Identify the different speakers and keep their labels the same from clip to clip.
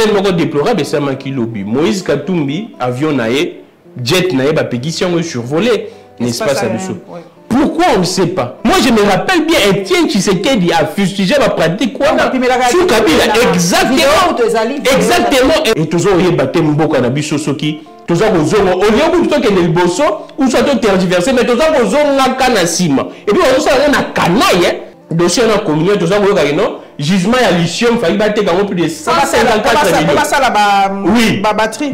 Speaker 1: scène moko déplorable ça manki lobby Moïse Katumbi avion naé jet naé ba pétition survolé n'est-ce pas ça biso. Pourquoi on ne sait pas? Moi je me rappelle bien Etienne Tshisekedi a fustigé ma pratique quoi sous Kabila exactement et toujours y batté mboka na biso soki toujours kozongo au lieu plutôt que le bosso ou soit tergiversé mais toujours kozonga kana sima et puis on ça na canaille dossier na communion toujours koyoka non jugement ya lithium failli battre quand plus de 154 millions oui ba batterie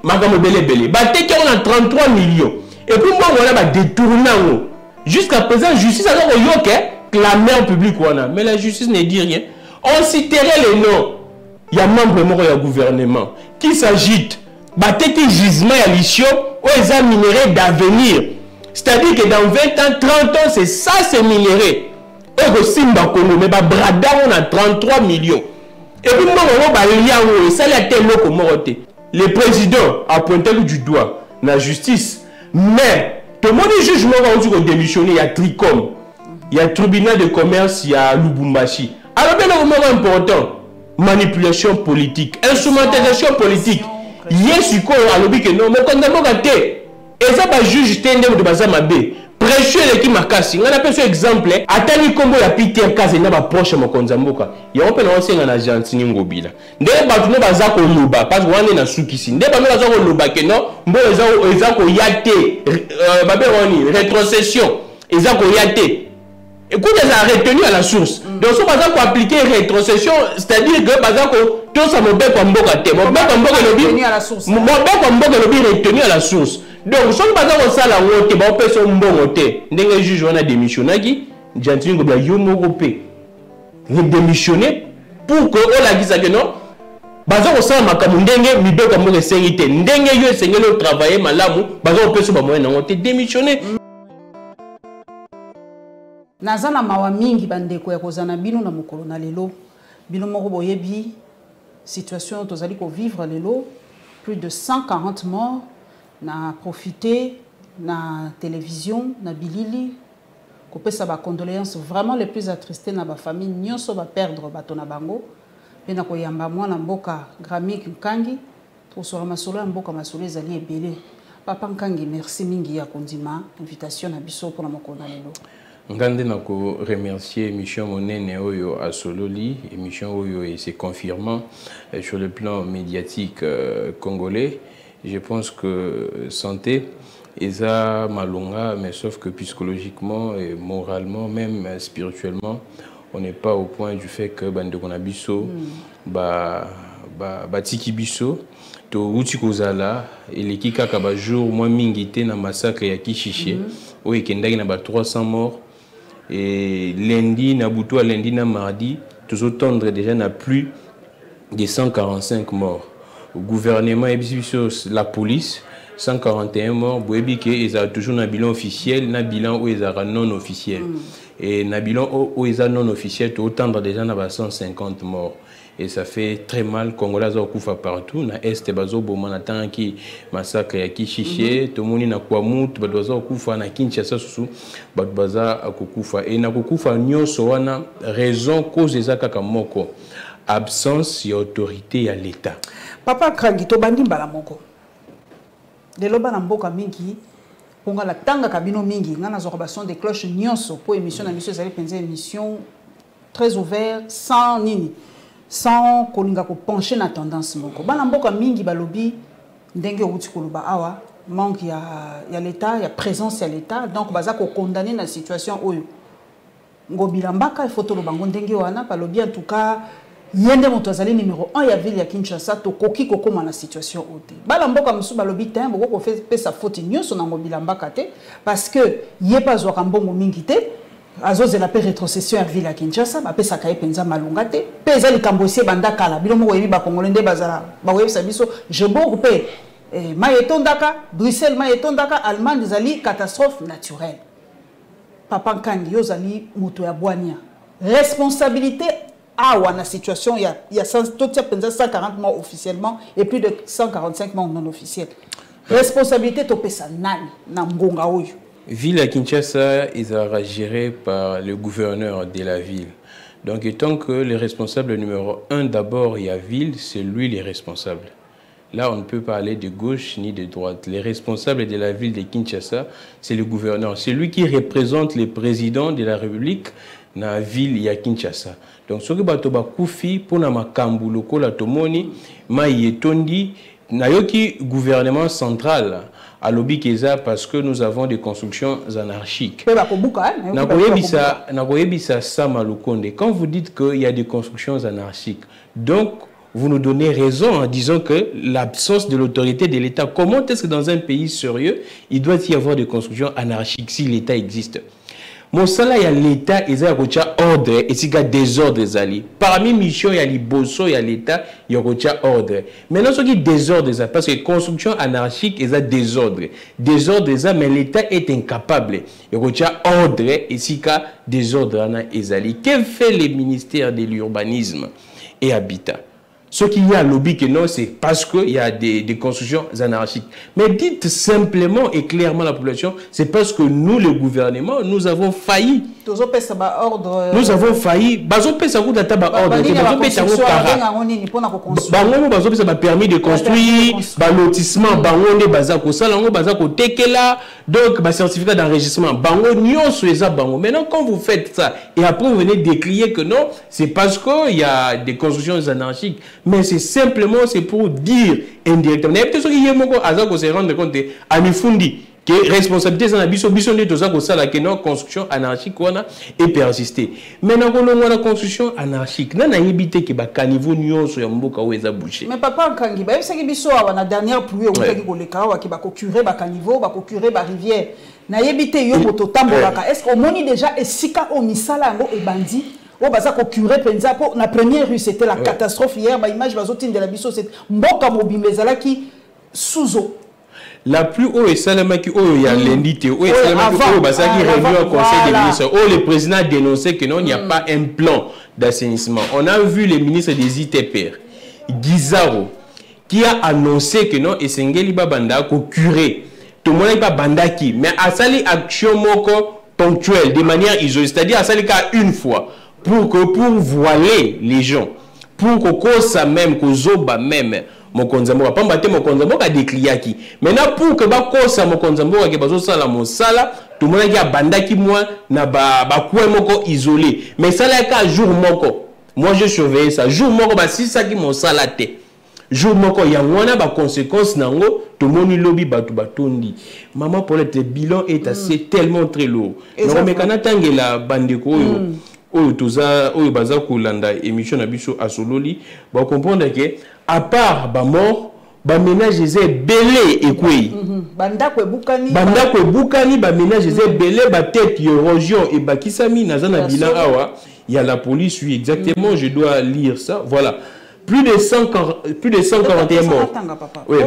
Speaker 1: makambo belé battre qui on a 33 millions et puis moi on a détourné jusqu'à présent justice a yoke clamé en public mais la justice ne dit rien. On citerait les noms. Il y a membre du gouvernement qui s'agite. Battre qui gisement à lithium ou les minéraux d'avenir. C'est-à-dire que dans 20 ans, 30 ans, c'est ça ces minéraux. Et que Simba Congo, mais Brada on a 33 millions. Et puis moi on va lire ça la telle le président a pointé du doigt la justice. Mais tout le monde est jugement va démissionner, il y a Tricom, il y a tribunal de commerce, il y a Lubumbashi. Alors bien le moment important, manipulation politique, instrumentalisation politique. Yes, il y a lobby que non, mais quand on a été, et ça va juge tendre de Bazamabé. Prêcher l'équipe Makasi. On appelle ce exemple. Atani Kombo ya Peter Kaze na ba proche Mokonzamboka. Ya on peut lancer en Argentine ngobila. Ndé ba tuno baza ko loba parce que on na sukisi. Ndé ba baza ko loba que non, mbo eza ko yate ba be woni rétrocession. Eza ko yate. Écoute, ça a retenu à la source. Donc so baza ko appliquer rétrocession, c'est-à-dire que baza ko tout ça mo be ko mboka te. Mo be ko mboka lobi à la source. Mo be ko mboka lobi retenu à la source. Donc, si on va faire ça, on peut faire un bon côté. Les juges ont démissionné. Gentiment, il y a un européen. Ils démissionné pour que on la dise que non. Baza osala makambo ndenge mibeko mo resengite ndenge yo esengeli travailler malamu baza opesa ba moyen nango te démissionner.
Speaker 2: Nazana mawa mingi bandeko ya kozana bino na mokolo na lelo bino moko boyebi situation tozali ko vivre lelo plus de 140 morts. Na profiter na télévision na bilili ko pesa ba condoléances vraiment les plus attristés na ba famille nyonso ba perdre bato na bango pe na ko yamba mwana mboka Gramik Nkangi to sora masolo ya mboka masolo ezali ebele papa Nkangi merci mingi ya kondima invitation na biso pour na mokona lelo
Speaker 1: ngande na ko remercier émission monene oyo asololi émission oyo et c'est confirmant sur le plan médiatique congolais. Je pense que santé, Eza Malunga, mais sauf que psychologiquement et moralement, même spirituellement, on n'est pas au point du fait que Bande Konabiso, Batiki Biso, to Utikozala, et les Kikaka jour, moi mingité na massacre ya Kishiché, où Kendagi na 300 morts, et lundi, na Boutou, lundi, na mardi, tous autant déjà n'a plus de 145 morts. Le gouvernement et la police, 141 morts, ils ont toujours un bilan officiel, un bilan où ils ont non officiel. Et un bilan où ils ont non officiel, autant déjà 150 morts. Et ça fait très mal. Congolais ont koufa partout. Na est bazo bomanatan qui massacre ya Kishiché, tout le monde na Kwamut, bazo koufa na Kinshasa susu, baza akoufa. Et na koufa nyonso wana raison cause eza kaka moko. Absence d'autorité à l'État.
Speaker 2: Papa Nkangi to bandi mbala moko. Lelo bana mboka mingi ponga la tanga kabino mingi ngana zorobation des cloches nyonso pour émission na mission ezali penza émission très ouvert sans nini sans kolinga ko pencher na tendance moko. Bana mboka mingi balobi ndenge outi koloba awa manque ya l'État, ya présence ya l'État donc baza ko condamner na situation oyo. Ngobila mbaka photo lo bango ndenge wana balobi en tout cas yende moto azali numéro 1 ya ville ya Kinshasa to koki kokoma na situation ote bala mboka musu balobi te boko ko fait sa faute nyonso na ngobila mbaka te parce que yé pas zo kambongo mingi te azoze la rétrocession ya ville ya Kinshasa ba pesa ka epenza malunga te pesa likambosie banda kala bilo moko yebi ba congolais nde bazala ba websa biso je boku pe mayetondaka Bruxelles mayetondaka Allemagne zali catastrophe naturelle papa Nkangi yozali moto ya bwania responsabilité ah, on a une situation, il y a 140 morts officiellement et plus de 145 morts non officiels. Responsabilité de ça, Ngonga Oyo.
Speaker 1: Ville à Kinshasa, ils sont gérés par le gouverneur de la ville. Donc, étant que le responsable numéro 1, d'abord, il y a ville, c'est lui le responsable. Là, on ne peut pas aller de gauche ni de droite. Les responsables de la ville de Kinshasa, c'est le gouverneur. C'est lui qui représente le président de la République dans la ville de Kinshasa. Donc, ce que Batoba Koufi, pour na makambu loko la tomoni, ma yetondi, na yoki gouvernement central à lobby Keza parce que nous avons des constructions anarchiques. Quand vous dites qu'il y a des constructions anarchiques, donc vous nous donnez raison en disant que l'absence de l'autorité de l'État, comment est-ce que dans un pays sérieux, il doit y avoir des constructions anarchiques si l'État existe? Mon salaire, il y a l'État, il y a ordre et il y a désordre. Parmi les missions, il y a les bossons, il y a l'État, il y a ordre. Maintenant, ce qui est désordre, parce que construction anarchique, il y a désordre. Désordre, mais l'État est incapable. Il y a ordre et il y a désordre. Que fait le ministère de l'Urbanisme et Habitat? Ce qu'il y a lobby que non, c'est parce qu'il y a des constructions anarchiques. Mais dites simplement et clairement à la population, c'est parce que nous, le gouvernement, nous avons failli. Nous avons failli. Permis de construire, lotissement, donc certificat d'enregistrement. Maintenant, quand vous faites ça, et après vous venez décrier que non, c'est parce qu'il y a des constructions anarchiques. Mais c'est simplement, c'est pour dire indirectement. Il y a peut-être qui se rendre compte que responsabilité c'est la que nos construction anarchique et persister. Maintenant qu'on a la construction anarchique, n'a évité que ba caniveau nyonso ya mboka ou eza bouché.
Speaker 2: Mais papa Nkangi, ba c'est que biso na dernière pluie au qui koleka wa ki ba curer ba caniveau, ba curer ba rivière. Na évité yo moto tambolaka. Est-ce qu'on moni déjà esika o misala ngo e bandi? Oh, bah ça curer penza pour la première rue c'était la catastrophe hier bah image bazotine de la biso c'est mboka mobimezala qui sous eau
Speaker 1: la plus haut et salamaki oh il y a l'indité oh et salamaki oh bah ça qui réunion au conseil des ministres oh le président a dénoncé que non il n'y a pas un plan d'assainissement. On a vu les ministres des ITPR Guizaro qui a annoncé que non et Sengeli Babanda ko curer tout le monde pas bandaki mais à sali action moko ponctuelle de manière isolée c'est-à-dire à sali ka une fois pour voiler les gens, pour que ça même, que zoba même, mon konzambo, pas mbaté mon konzambo a décliaki. Maintenant pour que ba kosa mon konzambo a bazo sala mon sala, tout le monde qui a bandaki moi na ba koué moko isolé. Mais ça là ka jour moko. Moi je surveille ça. Jour moko ba si ça qui mon sala te. Jour moko ya wana ba conséquence nango tout le monde lobby batu batondi. Maman pour le bilan est assez tellement très lourd. Non mais kana tangela bandeko oyo toza oyo baza kolanda émission na biso asololi ba comprendre que à part ba mort ba ménage est belé ekwe
Speaker 2: bandako ebukani
Speaker 1: ba ménage est belé ba tête érosion et ba kisami naza na bilan awa il y a la police oui exactement je dois lire ça voilà plus de 141 morts.
Speaker 2: Oui.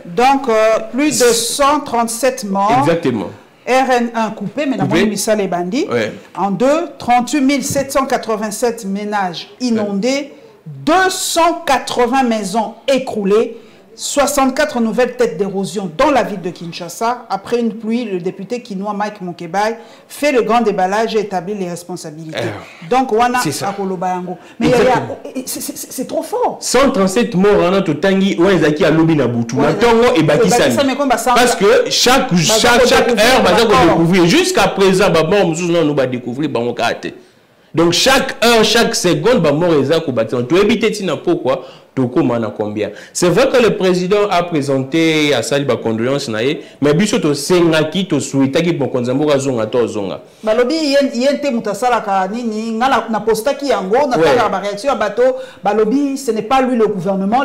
Speaker 2: Donc, plus de 137 morts.
Speaker 1: Exactement.
Speaker 2: RN1 coupé, mais d'abord, Missa les bandits. En 2, 38 787 ménages inondés, 280 maisons écroulées, 64 nouvelles têtes d'érosion dans la ville de Kinshasa. Après une pluie, le député kinois Mike Mokebai fait le grand déballage et établit les responsabilités. Donc, on a Akolobayango. Mais c'est trop fort.
Speaker 1: 137 morts, on a tout tangi, on a à Lobi Nabutu. Parce que chaque heure, on va découvrir. Jusqu'à présent, nous allons découvrir. Donc, chaque heure, chaque seconde, on va éviter pourquoi. C'est vrai que le président a présenté à Sali ba condoléances mais biso to sengaki to souhaitaki pour konzambo zonga to zonga
Speaker 2: balobi yente mutasala ka nini ngala na postaki yango na tala ba réaction bato balobi ce n'est pas lui le gouvernement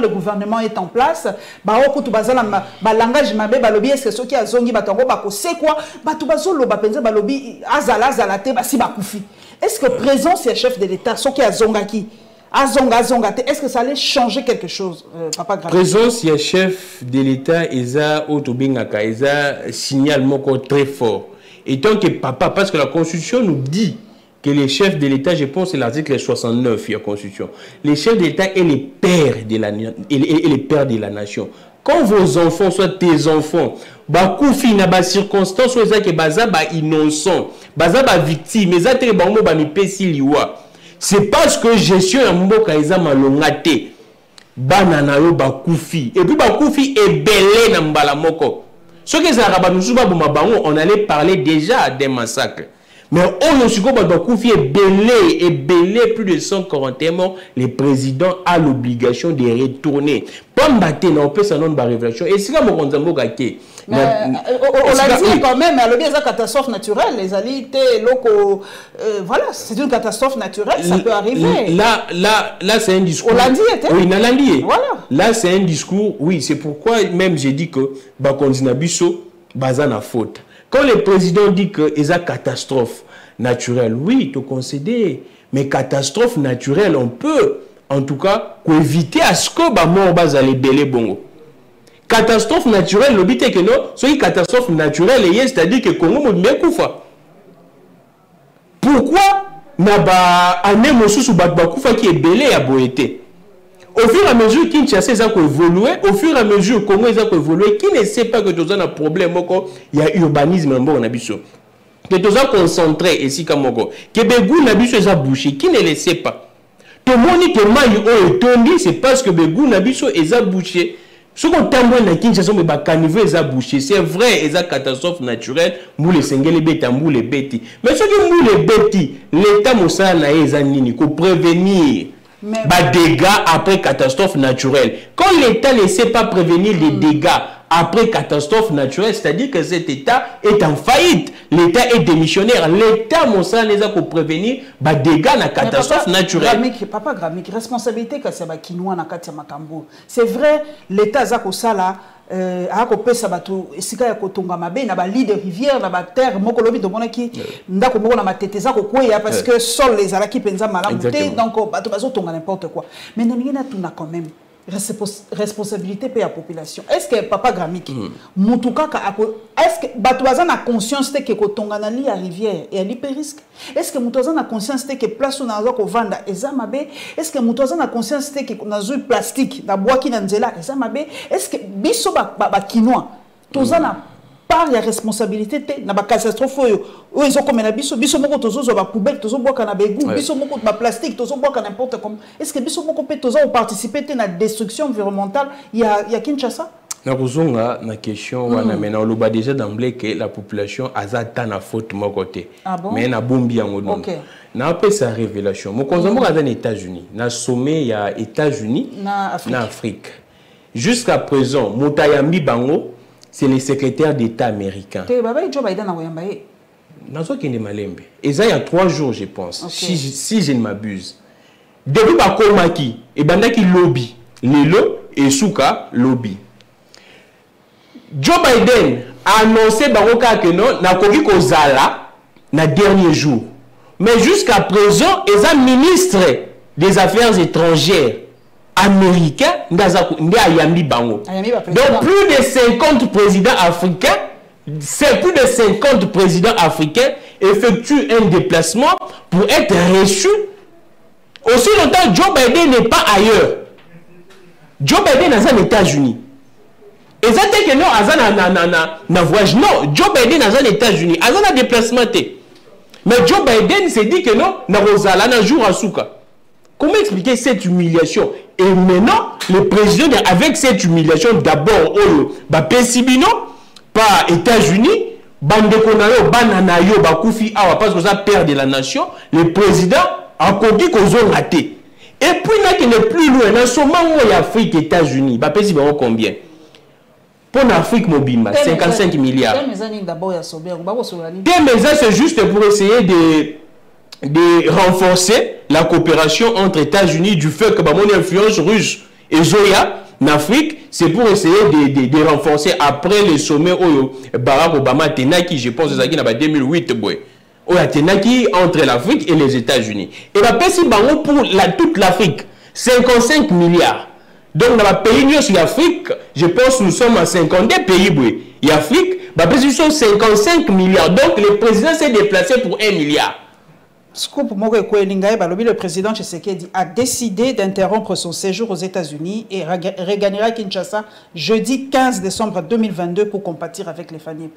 Speaker 2: est en place ba okutu bazala ba langage mabe balobi est-ce que ceux qui azongi batongo ba ko c'est quoi bato bazolo ba penza balobi azala te ba si ba kufi est-ce que présence c'est chef de l'état ceux qui azongaki est-ce que ça allait changer quelque chose, Papa Gravi?
Speaker 1: Présence, il y a chef de l'État, Eza Otobingaka, Eza signal moko très fort. Et tant que papa, parce que la Constitution nous dit que les chefs de l'État, je pense c'est l'article 69 de la Constitution, les chefs de l'État et les pères de la nation. quand vos enfants, soit tes enfants, bakoufi na ba circonstances où que baza ba innocent, baza ba victime, mais ate bango ba mipesi liwa. C'est parce que gestion ya mboka eza malongate. Banana yo bakoufi. Et puis bakoufi est belé na mbala moko. Ce que ça rabat nous on allait parler déjà des massacres. Mais on ne sait pas bakoufi est belé plus de 141 morts. Le président a l'obligation de retourner. Pas m'battre on peut s'en donner révélation. Et c'est comme on dit
Speaker 2: on l'a dit quand même, mais il y a une catastrophe naturelle. Les alités locaux, voilà, c'est une catastrophe naturelle, ça peut arriver.
Speaker 1: Là c'est un discours.
Speaker 2: On l'a dit,
Speaker 1: oui, on l'a dit.
Speaker 2: Voilà.
Speaker 1: Là c'est un discours, oui, c'est pourquoi même j'ai dit que Bakonzina Bisso, bazana faute. Quand le président dit que c'est une catastrophe naturelle, oui, tu concéder, mais catastrophe naturelle, on peut, en tout cas, éviter à ce que mort bazale belé bongo. Catastrophe naturelle, le but est que non, c'est une catastrophe naturelle, c'est-à-dire que Congo m'a bien koufa. Pourquoi n'a pas amené Mossou Bakoufa qui est belé à Boété? Au fur et à mesure qu'il Kinshasa a évolué, au fur et à mesure que Congo a évolué, qui ne sait pas que tu as un problème, il y a urbanisme en Abisso. Que tu as concentré ici comme que Begou Nabisso a bouché, qui ne le sait pas. Tout le monde dit que Maïo est tombé, c'est parce que Begou Nabisso a bouché. Ce qu'on tambour na Kinshasa mais ba caniveau eza bouché, c'est vrai, eza catastrophe naturelle, moule sengeli beta moule beti. Mais ce que moule beti, l'état mosala na eza nini ko prévenir ba dégâts après catastrophe naturelle. Quand l'état ne sait pas prévenir les dégâts après catastrophe naturelle, c'est-à-dire que cet état est en faillite, l'état est démissionnaire, l'état mosala neza ko prévenir ba dégâts na catastrophe naturelle.
Speaker 2: Papa Gramik, responsabilité que c'est ba kinwa na kati ya makambo. C'est vrai, l'état za ko sala ako pesa bato esika ya kotonga mabe na ba lit de rivière na ba terre moko lobi to monaki ndako moko na matete za ko kweya parce que sol les alaki penza malamu te donc bato bazo tonga n'importe quoi. Mais ningina tuna quand même responsabilité pour la population. Est-ce que Papa Gramik, est-ce que Batouazan a conscience que Kotonga na li à rivière et à l'hyperisque? Est-ce que Moutouazan a conscience que place où na ko vanda ezamabe? Est-ce que Moutouazan a conscience que na zu plastique na bois qui na nzela ezamabe? Est-ce que biso ba kinois tozan na part ya responsabilité te na ba catastrophe o ils ont comme na biso moko tozo ba poubelle tozo boka na begou biso moko ba plastique tozo boka n'importe comment. Est-ce que biso moko pe tozo participer te na destruction environnementale ya Kinshasa?
Speaker 1: Na kozonga na question wana mais na loba déjà d'emblée que la population azata na faute mon côté. Mais na bombi yango non. Na après sa révélation mon konzambo à les États-Unis na sommet ya États-Unis na Afrique. Jusqu'à présent Mutayambi Bango c'est le secrétaire d'État américain. Et ça, il y a 3 jours, je pense, si je ne m'abuse. Depuis Bakomaki, et Bandaki lobby, Lelo et Souka lobby. Joe Biden a annoncé que non, na koki kozala na dernier jour. Mais jusqu'à présent, il est ministre des Affaires étrangères américain, donc plus de 50 présidents africains, c'est plus de 50 présidents africains effectuent un déplacement pour être reçus. Aussi longtemps, Joe Biden n'est pas ailleurs. Joe Biden est aux États-Unis. Et ça c'est que non, voyage. Non, Joe Biden est aux États-Unis. Il a un déplacement. Mais Joe Biden s'est dit que non, na Rosala na jour à Souka. Comment expliquer cette humiliation? Et maintenant, le président, avec cette humiliation, d'abord, Pesibino, par États-Unis, Bandekonayo, Bananayo, Bakoufi, parce que ça perd de la nation, le président a dit qu'on a raté. Et puis, là, qui n'est plus loin, dans ce moment où il y a Afrique et États-Unis, Pesibino, combien? Pour l'Afrique mobile, 55 milliards. C'est juste pour essayer de renforcer la coopération entre États-Unis du fait que mon influence russe et Zoya en Afrique, c'est pour essayer de renforcer après le sommet Barack Obama Tenaki, je pense que c'est en 2008 Tenaki entre l'Afrique et les États-Unis. Et la PESI Bango pour toute l'Afrique, 55 milliards. Donc dans le pays sur l'Afrique, je pense que nous sommes à 52 pays. Et l'Afrique, nous sommes 55 milliards. Donc le président s'est déplacé pour 1 milliard.
Speaker 2: Scoop Moko Ekwelingaye, le président Tshisekedi a décidé d'interrompre son séjour aux États-Unis et regagnera Kinshasa jeudi 15 décembre 2022 pour compatir avec les familles.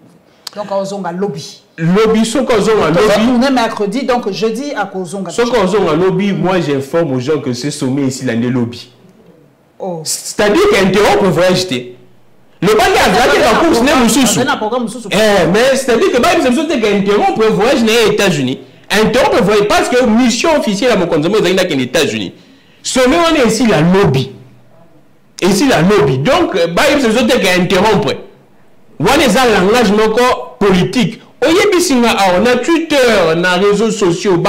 Speaker 2: Donc, on a lobby.
Speaker 1: Lobby, ce qu'on a lobby.
Speaker 2: On est mercredi, donc jeudi à Kozonga.
Speaker 1: Ce qu'on a lobby, moi j'informe aux gens que ce sommet ici, l'année lobby.
Speaker 2: Oh.
Speaker 1: C'est-à-dire qu'interrompre le voyage. Le bail a la course n'est mais c'est-à-dire que interrompre le voyage aux États-Unis. Interrompre le voyage parce que mission officielle à mon compte, c'est les États-Unis. Sommet, on est ici la lobby. Ici la lobby. Donc, c'est interrompre. On a un langage politique. On a Twitter, on a réseaux sociaux,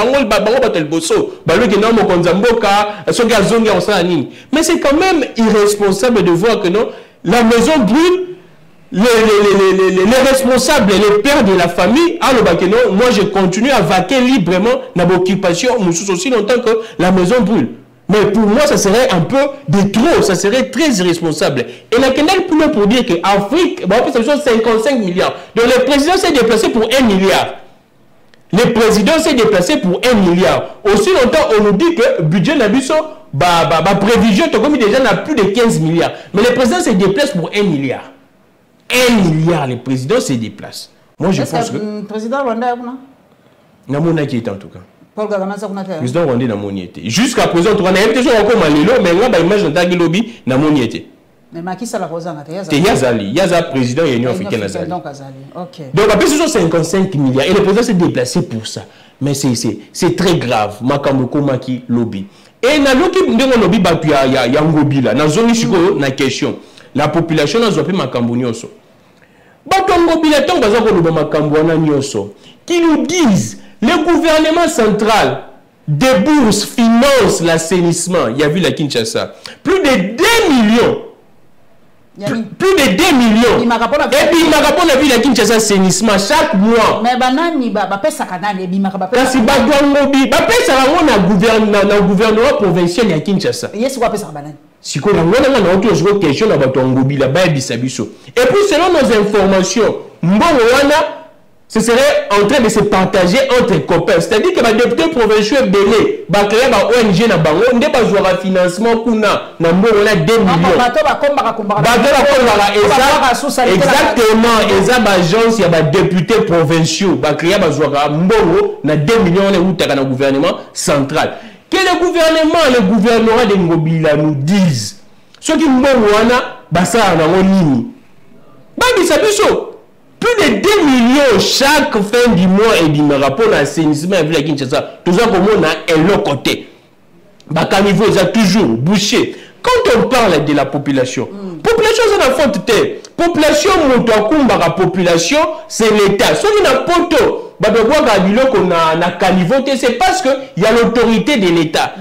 Speaker 1: mais c'est quand même irresponsable de voir que non, la maison brûle, les responsables, les pères de la famille, moi je continue à vaquer librement dans l'occupation, aussi longtemps que la maison brûle. Mais pour moi, ça serait un peu de trop, ça serait très irresponsable. Et la canal pour dire qu'Afrique, c'est 55 milliards. Donc le président s'est déplacé pour 1 milliard. Le président s'est déplacé pour 1 milliard. Aussi longtemps, on nous dit que le budget Nabiso, prévision, comme déjà n'a plus de 15 milliards. Mais le président se déplace pour 1 milliard. 1 milliard, le président se déplace. Moi, je pense que...
Speaker 2: Le président Rwanda,
Speaker 1: Namona qui est en tout cas.
Speaker 2: Paul Kagame, ça a
Speaker 1: président Rwanda n'a mon été. Jusqu'à présent, on a été encore malilo, mais là, image de lobby n'a mon été.
Speaker 2: Mais Macky Sall a posé un
Speaker 1: Yazali, Yaza président de l'Union africaine. Donc, après, ce sont 55 milliards. Et le président s'est déplacé pour ça. Mais c'est très grave. Makamoko Maki lobby. Et dans le lobby, il y a un lobby là. Dans la zone, il y a une question. La population n'a pas Makambo Nyoso. Qui nous disent le gouvernement central débourse, finance l'assainissement. Il y a vu la Kinshasa. Plus de 2 millions. Plus de 2 millions. Et puis il m'a rappelé la ville de Kinshasa assainissement chaque mois.
Speaker 2: Mais banani bapesa kanani bimaka
Speaker 1: kasi bagongobi bapesa bango na gouvernement provincial ya Kinshasa.
Speaker 2: Yes quoi pesa banani.
Speaker 1: Si ko na ngona na autre chose question na batongobi la ba bisabiso. Et puis selon nos informations, mbongo wana ce serait en train de se partager entre copains. C'est-à-dire que les députés provinciaux belé, ba créer ba ONG na bango, ndé ba jouer financement kuna na mbongo na 2 millions. Exactement, eza ba agence ya ba députés provinciaux, ba créer ba jouer mbongo na 2 millions na utaka na gouvernement central. Que le gouvernement de Ngobila nous dise ce qui mbongo wana ba sa na nini. Ba bisabiso plus de 2 millions chaque fin du mois et du rapport à l'assainissement avec la Kinshasa. Tout ça comme on a un autre côté. Bakanivo est toujours bouché. Quand on parle de la population, population c'est la faute terre. Population la population c'est l'État. Si on a poto, c'est parce qu'il y a l'autorité de l'État.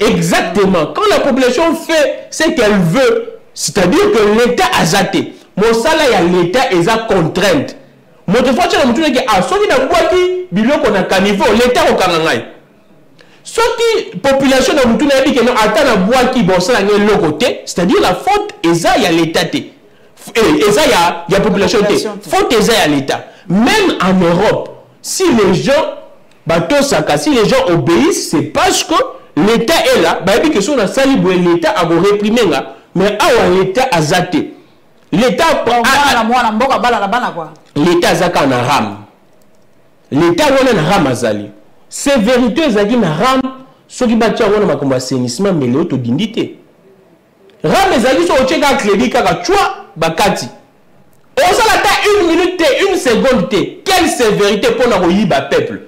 Speaker 1: Exactement. Quand la population fait ce qu'elle veut, c'est-à-dire que l'État a zaté. Mon salaire ya l'État est à contrainte. Mon fois tu as montré que à ceux qui n'a pas dit bilo qu'on a caniveau l'État au Kanangai. Ceux qui population n'a montré que non attend na bois qui bon ça là le côté, c'est-à-dire la faute est à l'État. Et ça il y a population faute est à l'État. Même en Europe, si les gens si les gens obéissent, c'est parce que l'État est là, bah que si on a sali l'État a réprimer là, mais l'État a zaté. L'État zaka na ram. L'État wana na ram azali. C'est vérité zaki na ram soki batia wana makomba assainissement mais l'auto dindité. Ram ezali so ocheka crédit kaka chwa bakati. On ça la 1 minute 1 seconde te. Quelle sévérité pour na koyiba peuple.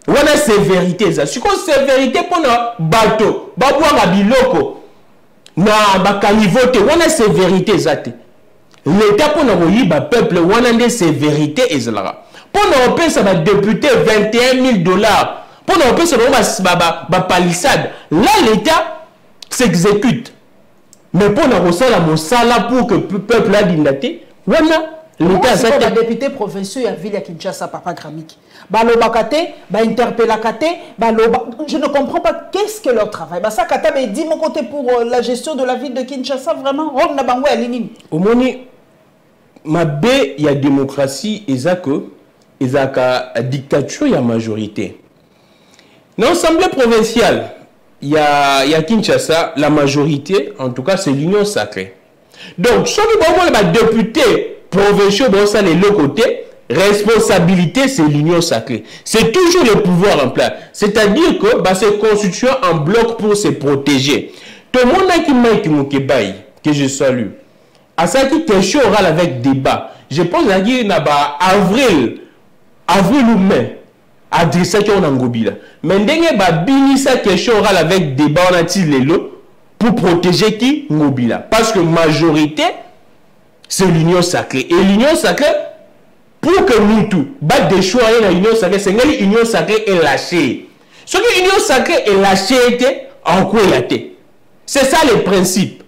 Speaker 1: Wana sévérité za. Siko sévérité pour na bato, babwa biloko. Na bakanivote wana sévérité zate. L'État pour nous le peuple, on a des sévérités et cela. Pour nous payer ça va député $21 000. Pour nous payer ça va palissade. Là l'État s'exécute. Mais pour nous recevoir la salaire pour que le peuple a dignaté, voilà. L'État
Speaker 2: c'est les députés provinciaux à Ville Kinshasa papa Gramik. Balobakate, interpellakate, je ne comprends pas qu'est-ce que leur travail. Ça kata me dit mon côté pour la gestion de la ville de Kinshasa vraiment on na bango alinini.
Speaker 1: Au moni ma il y a démocratie et ça que la dictature il y a majorité. Dans l'Assemblée provinciale, il y a Kinshasa, la majorité, en tout cas, c'est l'Union sacrée. Donc, ceux qui vont les députés provinciaux, ça les deux côtés, responsabilité, c'est l'Union sacrée. C'est toujours le pouvoir en place. C'est-à-dire que c'est constitué en bloc pour se protéger. Tout le monde qui m'a que je salue. À ça qui question oral avec débat. Je pense à dire avril ou mai. Adressé qui on a ngobila. Mais ndenge ba bini sa question oral avec débat on a tiré l'eau pour protéger qui ngobila. Parce que majorité c'est l'union sacrée et l'union sacrée pour que nous tous bat des choix dans l'union sacrée c'est que l'union sacrée est lâchée. Ce que l'union sacrée est lâchée était en quoi il a été. C'est ça le principe.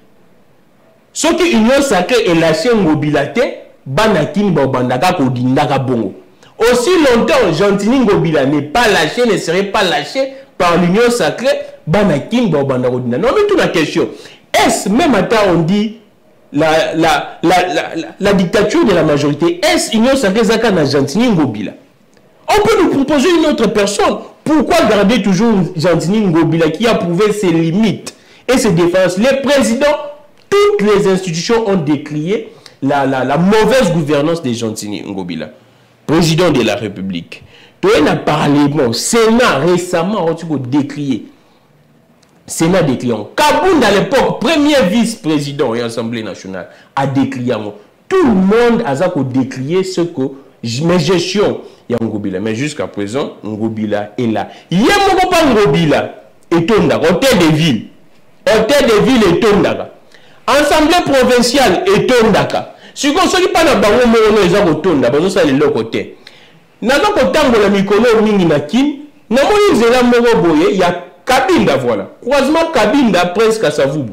Speaker 1: Ce que l'union sacrée est lâchée ngobila te banakin babandaka ko dindaka bongo. Aussi longtemps, Gentini Ngobila n'est pas lâché, ne serait pas lâché par l'union sacrée, Banakin Babandarodina. Non, mais toute la question, est-ce, même à temps on dit, la dictature de la majorité, est-ce l'union sacrée Zakana Gentini Ngobila? On peut nous proposer une autre personne. Pourquoi garder toujours Gentini Ngobila qui a prouvé ses limites et ses défenses? Les présidents, toutes les institutions ont décrié la mauvaise gouvernance de Gentini Ngobila. Président de la République. Tu as un parlement, Sénat récemment, on a décrié. Sénat décrié. Kaboun à l'époque, premier vice-président et Assemblée nationale, a décrié. Tout le monde a décrié ce que mes gestions, il y a Ngobila. Mais jusqu'à présent, Ngobila est là. Il y a pas Ngobila et Tondaka, hôtel de ville. Hôtel de ville et Tondaka. Assemblée provinciale et Tondaka. Si on ne pas dans le monde, ils ont retourné, ils ont le côté. N'a pas autant de la micro mingi na kin, n'a pas il y a Kabinda voilà. Croisement Kabinda presque à Savubu.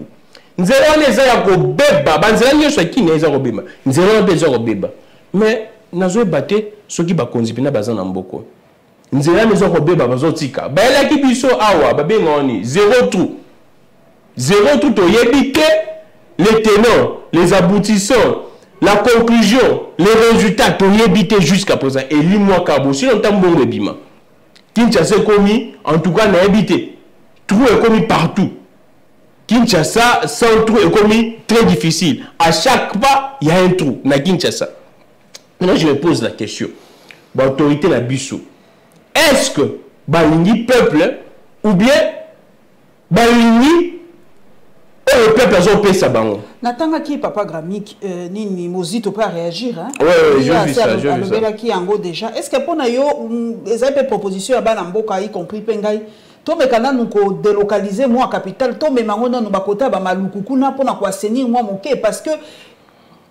Speaker 1: Nous avons les ayako beba, banzela nyoso ki na ezako beba. Nous avons des beba. Mais nazo baté ceux qui ba konzipi na bazana mboko. Nous avons les beba bazotika. Ba la ki biso awa ba bengoni 0 trou. 0 trou to yebite les tenants, les aboutissants. La conclusion, les résultats, tu y habité jusqu'à présent. Et l'imois Kabo, si on t'a bon bébima. Kinshasa est commis, en tout cas, n'a habité. Trou est commis partout. Kinshasa, sans trou est commis très difficile. À chaque pas, il y a un trou. Na Kinshasa. Maintenant, je me pose la question. L'autorité la Bissou. Est-ce que, Balingi peuple, ou bien, Balingi, le peuple a fait ça.
Speaker 2: Natanga qui papa Gramik ni Mozito pas réagir hein.
Speaker 1: Oui, je vis ça, je vis ça.
Speaker 2: Qui en go déjà. Est-ce que pour nayo les des propositions à Banamboka y compris Pengai to me kana nous ko délocaliser moi capitale to me mangona nous bakota ba malukukuna pour na ko assainir moi mon quai parce que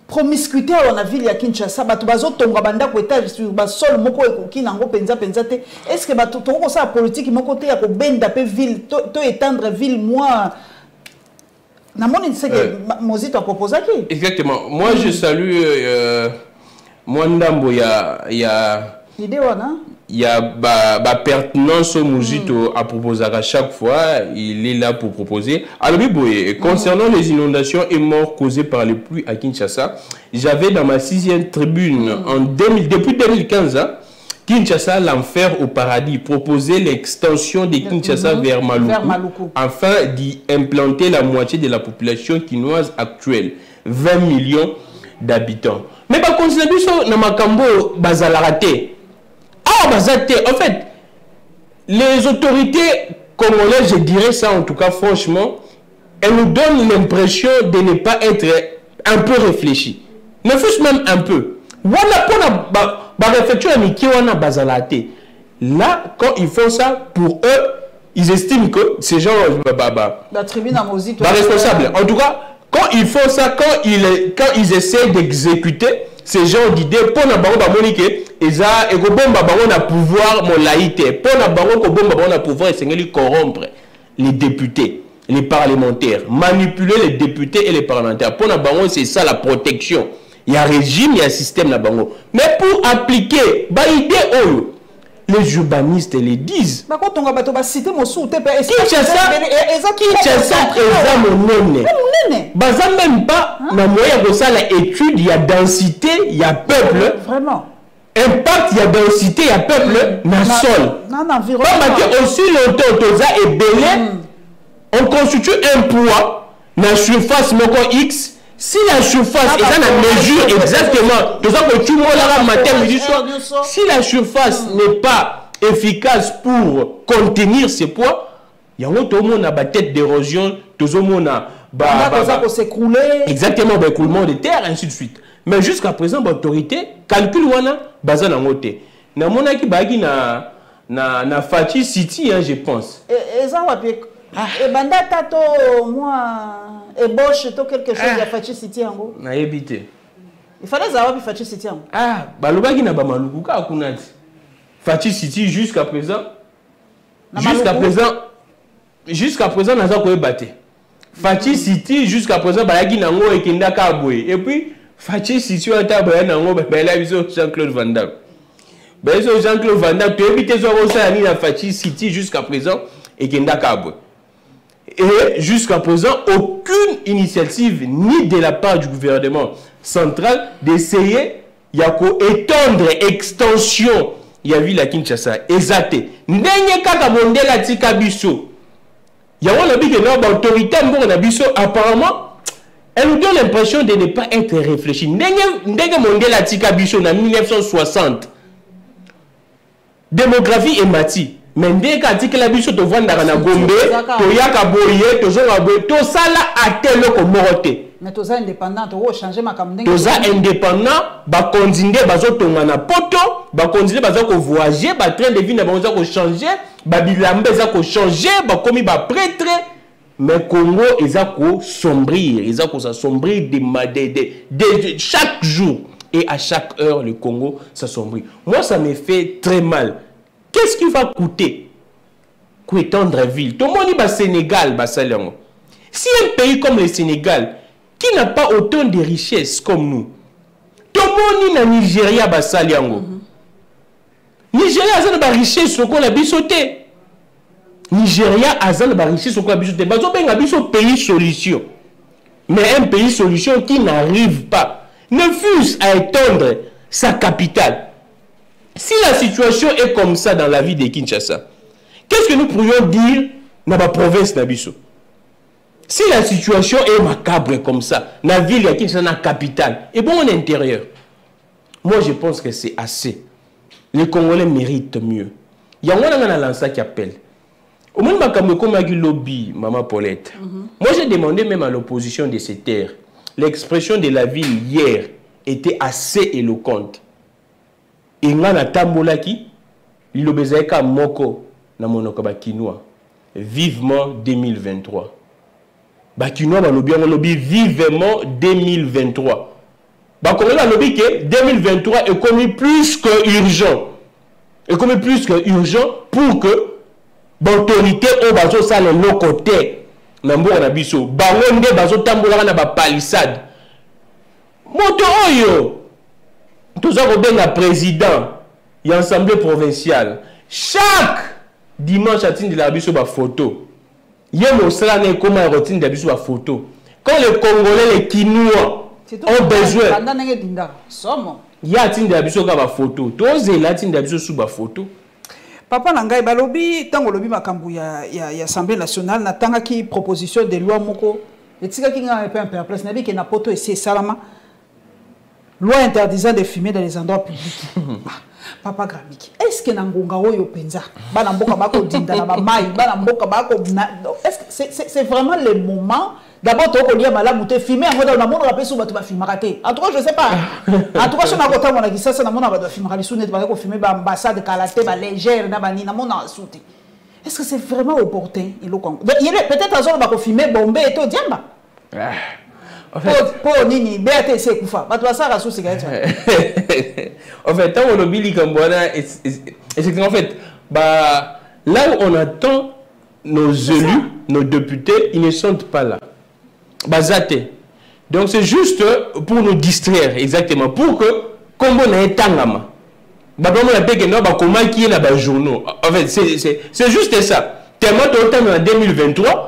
Speaker 2: promiscuité on a ville ya Kinshasa batu bazo tonga banda ko étage sur ba sol moko ekoki nango penza te. Est-ce que batu to ko ça politique moko te ya ko benda pe ville to étendre ville moi. Mozito a proposé qui? Exactement.
Speaker 1: Moi, je salue Mwandambo, il y a pertinence au Mozito à proposer à chaque fois. Il est là pour proposer. Alors, concernant les inondations et morts causées par les pluies à Kinshasa, j'avais dans ma 6e tribune depuis 2015, Kinshasa, l'enfer au paradis, proposait l'extension de Kinshasa vers Maluku afin d'y implanter la moitié de la population quinoise actuelle, 20 millions d'habitants. Mais par contre, dans Makambo, Bazalarate. En fait, les autorités congolaises, je dirais ça en tout cas franchement, elles nous donnent l'impression de ne pas être un peu réfléchis. Ne fût-ce même un peu. Là, quand ils font ça, pour eux, ils estiment que ces gens
Speaker 2: la tribune à Mozito
Speaker 1: responsable. En tout cas, quand ils font ça, quand ils essaient d'exécuter ces gens d'idées, pour na bango monique, ils a pouvoir mon laïté, pour na bango pouvoir essayer corrompre les députés, les parlementaires, manipuler les députés et les parlementaires. Pour na bango, c'est ça la protection. Il y a un régime, il y a un système là-bas. Mais pour appliquer, les urbanistes les disent. Même pas, il y a densité, il y a peuple.
Speaker 2: Vraiment.
Speaker 1: impact, il y a densité, il y a peuple, na sol. Pas aussi longtemps, toza et belé, on constitue un poids, na surface moko X. Si la surface est en mesure exactement, si la surface n'est pas efficace pour contenir ces poids, il y a tout le monde a tête d'érosion, tout le monde a
Speaker 2: s'écrouler.
Speaker 1: Exactement, écoulement de terre, ainsi de suite. Mais jusqu'à présent, l'autorité calcule wana bazan en moté. Na mona ki bagi na Fachi City, je pense.
Speaker 2: Et ça va bien. Et banda tato moi ébauche to quelque chose ya Fachi City yango.
Speaker 1: Na yebité.
Speaker 2: Il fallait savoir puis Fachi City yango.
Speaker 1: Ah, balobaki na ba maluku ka kunati. Fachi City jusqu'à présent. Jusqu'à présent naza ko ebaté. Fachi City jusqu'à présent balaki nango ekenda ka boye. Et puis Fachi City ata ba nango ba la biso Jean-Claude Van Damme. Ben Jean-Claude Van Damme tu éviter zo ça ni na Fachi City jusqu'à présent ekenda ka boye. Et jusqu'à présent, aucune initiative, ni de la part du gouvernement central, d'essayer d'étendre extension. Il y a vu la Kinshasa. Exact. N'enye kaka mondela tika biso. Il y a l'autorité apparemment, elle nous donne l'impression de ne pas être réfléchie. N'enye mondela tika biso en 1960. Démographie et mati. Mais dès que la biso to vanda na Gombe, to yaka boye, to zonga boye, to sala atelo ko morote.
Speaker 2: Mais to za indépendant, to changer makambo.
Speaker 1: To za indépendant, ba continuer bazo tonga na poto, ba continuer bazo ko voyager, ba train de vie na bazo ko changer, ba bilambe za ko changer, ba komi ba prêtre. Mais Congo eza ko sombrir, eza ko s'assombrir de chaque jour et à chaque heure le Congo s'assombrit. Moi ça me fait très mal. Qu'est-ce qui va coûter étendre ville? Tout le monde dit Sénégal, si un pays comme le Sénégal, qui n'a pas autant de richesses comme nous, tout le monde dit Nigeria, Nigeria a des richesses sur quoi la bisoté. Nigeria a des richesses sur quoi la bisoté. C'est un pays solution. Mais un pays solution qui n'arrive pas, ne fût-ce à étendre sa capitale. Si la situation est comme ça dans la vie de Kinshasa, qu'est-ce que nous pourrions dire dans la province d'Abisso? Si la situation est macabre comme ça, dans la ville de Kinshasa, dans la capitale, et bon, en intérieur, moi je pense que c'est assez. Les Congolais méritent mieux. Il y a un lanceur qui appelle. Au moins, comme lobby, Maman Paulette. Moi j'ai demandé même à l'opposition de ces terres. L'expression de la ville hier était assez éloquente. Et nga na tambolaki lilobezeka moko na monoko ba Kinois vivement 2023 ba Kinois ba lobby vivement 2023 ba Congolais ba lobby que 2023 est comme plus que urgent pour que l'autorité au bazo ça le côté na mboka na biso bango nde bazo tambolaka na ba palissade moto oyo. Tous les président et l'Assemblée provinciale, chaque dimanche à de la biso ba photo. Il y a un comment routine de la photo. Quand les Congolais, les Kinois ont besoin, il y a de la biso ba photo. Tous les latins de la biso sous ba photo.
Speaker 2: Papa Nangai balobi tango lobi makambu ya Assemblée nationale na tanga ki proposition de loi moko. Et tika ki nga un peu place na bi ke na poto et c'est salama. Loi interdisant de fumer dans les endroits publics. Papa Gramiki, est-ce que Nangonga Oyo Penza, Banamboka Bako Dinda, Banamboka Bako, est-ce que c'est vraiment le moment? D'abord, tu as dit que tu fumer, on a rappelé sur tu vas filmer raté. En tout cas, je ne sais pas. En tout cas, si on a côté, on a dit ça, c'est un film raté. Si on a filmé l'ambassade de Kalaté, légère, on a sauté. Est-ce que c'est vraiment opportun? Peut-être à ce moment-là, on a filmé Bombay et tout, Diamba. En fait, pour Nini, BATC Koufa,
Speaker 1: en fait, tant on oublie en fait, bah, là où on attend nos élus, nos députés, ils ne sont pas là. Bazate. Donc c'est juste pour nous distraire, exactement, pour que, comme on a un tangama, bah, comme on a payé, bah, comment qui est là-bas, journaux. En fait, c'est juste ça. Tellement de temps en 2023,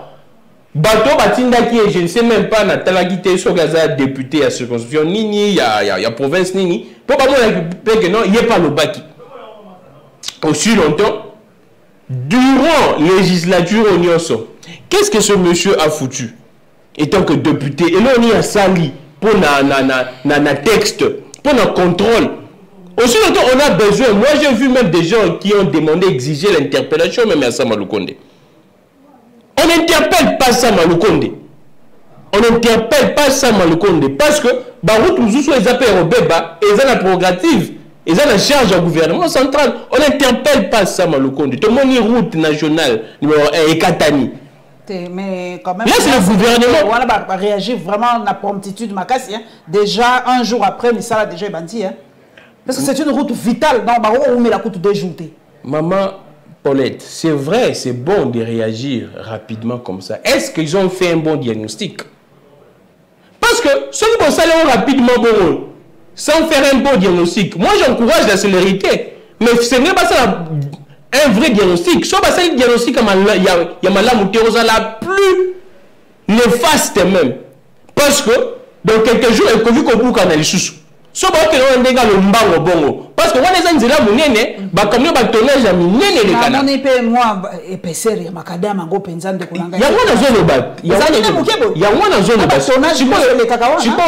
Speaker 1: bateau batindaki et je ne sais même pas natalaki te so gaza député à circonscription nini ya province nini pour pas moi que non il est pas le baki aussi longtemps durant législature au Nyonso. Qu'est-ce que ce monsieur a foutu étant que député et là on y a sali pour na texte pour le contrôle. Aussi longtemps on a besoin. Moi j'ai vu même des gens qui ont demandé exiger l'interpellation même à Sama Lukonde. On n'interpelle pas Sama Lukonde. On n'interpelle pas Sama Lukonde parce que Barout Mouzoussou les appels au Beba et ils ont la prérogative, ils ont la charge au gouvernement central. On n'interpelle pas Sama Lukonde. Tout le monde est route nationale numéro 1 et Katani.
Speaker 2: Mais quand même,
Speaker 1: là c'est le gouvernement.
Speaker 2: On va réagir vraiment à la promptitude Makassi. Hein. Déjà un jour après, mais ça a déjà bâti. Hein. Parce que c'est une route vitale dans Baro où on met la route déjoutée. Maman
Speaker 1: Paulette, c'est vrai, c'est bon de réagir rapidement comme ça. Est-ce qu'ils ont fait un bon diagnostic? Parce que ceux qui vont s'aller rapidement bon, sans faire un bon diagnostic, moi j'encourage la célérité. Mais ce n'est pas ça un vrai diagnostic. Soit ça un diagnostic il y a malade la plus néfaste même. Parce que dans quelques jours, il faut qu'on boucle dans les sous. So ba ke on ndega lo mbango bongo parce que wana za nzela munene ba camion ba tonnage ya minene le kana.
Speaker 2: On est moi épaisseur ya makadama ngo penza nde kulanga.
Speaker 1: Ya wana zo le bat. Ya wana zo le bat. Tonnage le kakawa. Siko